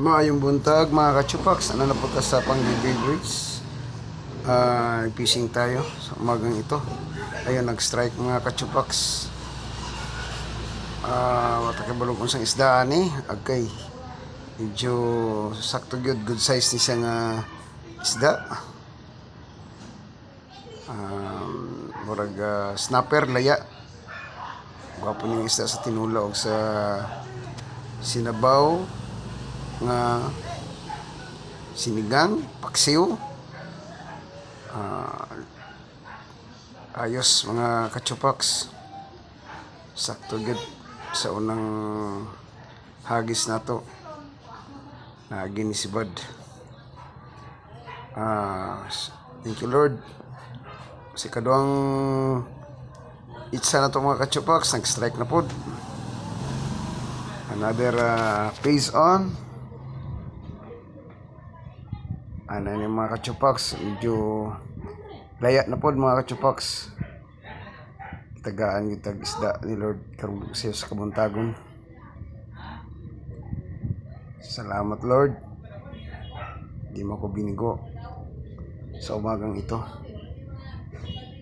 Maayong buntag mga kachupax, ano na po ta sa Pangbibig Bridge. Fishing tayo sa umagang ito. Ayun, nag-strike mga kachupax. Matakibalog kung sang isdaan agkay medyo sakto gyud, good size ni siya nga isda. Murag snapper laya. Gwapo ning isda sa tinula og sa sinabaw nga sinigang, paksiw. Ayos mga kachupax, sakto gid sa unang hagis nato na ginisibad. Thank you Lord. Si kaduang itsa na to mga kachupax, nag-strike na pod. Another phase on. Ano yung mga kachupax, medyo laya na pod mga kachupax. Tagaan yung tag-isda ni Lord karong siya sa kabuntagon. Salamat Lord, di mo ko binigo sa umagang ito.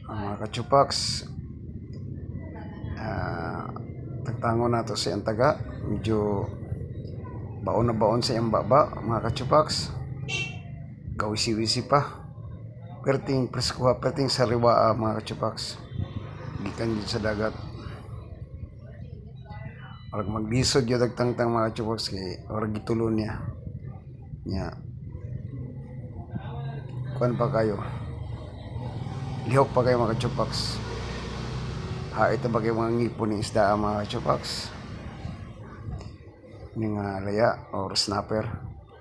Mga kachupax, tagtango na to sa taga, medyo baon na baon sa iyang baba mga kachupax. Kawisi-wisi pa, perting preskuha, perting sariwa mga kachupax, gikan dito sa dagat. Orag maglisod yung tagtangtang mga kachupax, kay orag gitulon niya kuan pa kayo, lihok pa kayo mga kachupax. Ito ba kayo mga ngipon ng isda mga kachupax, ning laya or snapper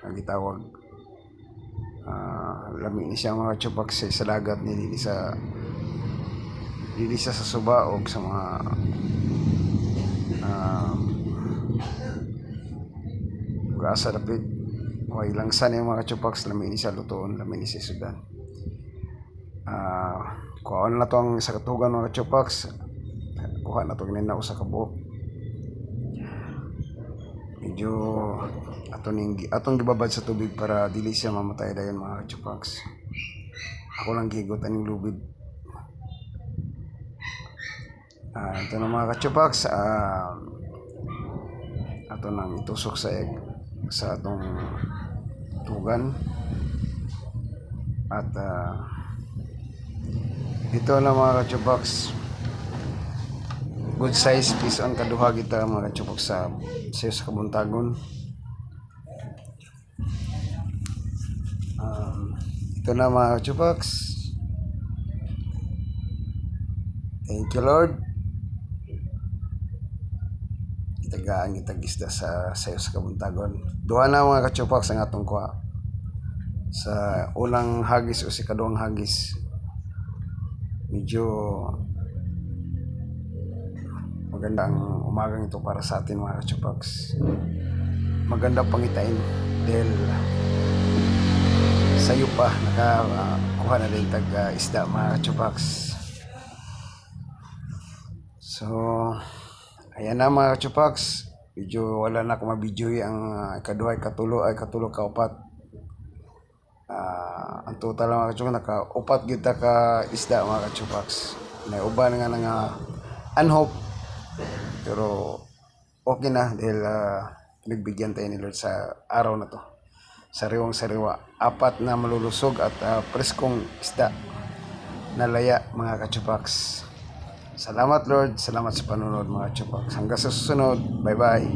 ang gitawag. Lami ni siya mga kachupax sa dagat, nili sa suba o sa mga gasa dapit o ilang sana yung mga kachupax. Lami ni siya lutoon, lami ni siya sudan. Kuha na to ang isa katugan mga kachupax, kuha na to ganina usa ka buok. Medyo atong gibabad sa tubig para dili siya mamatay dayon mga kachupax. Ako lang gigot aning lubid. Ito na mga kachupax, ato nang itusok sa atong tugan. At ito na mga kachupax, good size fish on kaduha kita mga kachupax sa kabuntagon. Ito na mga kachupax. Thank you Lord. Itagaan gisda sa kabuntagon. Duha na mga kachupax ang atong kuha sa unang hagis o si kaduang hagis. Medyo maganda ang umagang ito para sa atin mga kachupax. Maganda pangitain dahil sayo pa nakakuha na din isda mga kachupax. So ayan na mga kachupax, medyo wala na akong mabidyo ang ikaduha, ikatulo, kaupat. Ang total mga kachupax, naka-upat kita ka isda mga kachupax. Nauban nga nga unhope, pero okay na dahil nagbigyan tayo ni Lord sa araw na to. Sariwang-sariwa, 4 na malulusog at preskong isda na laya mga kachupax. Salamat Lord, salamat sa panonood mga kachupax. Hanggang sa susunod, bye bye.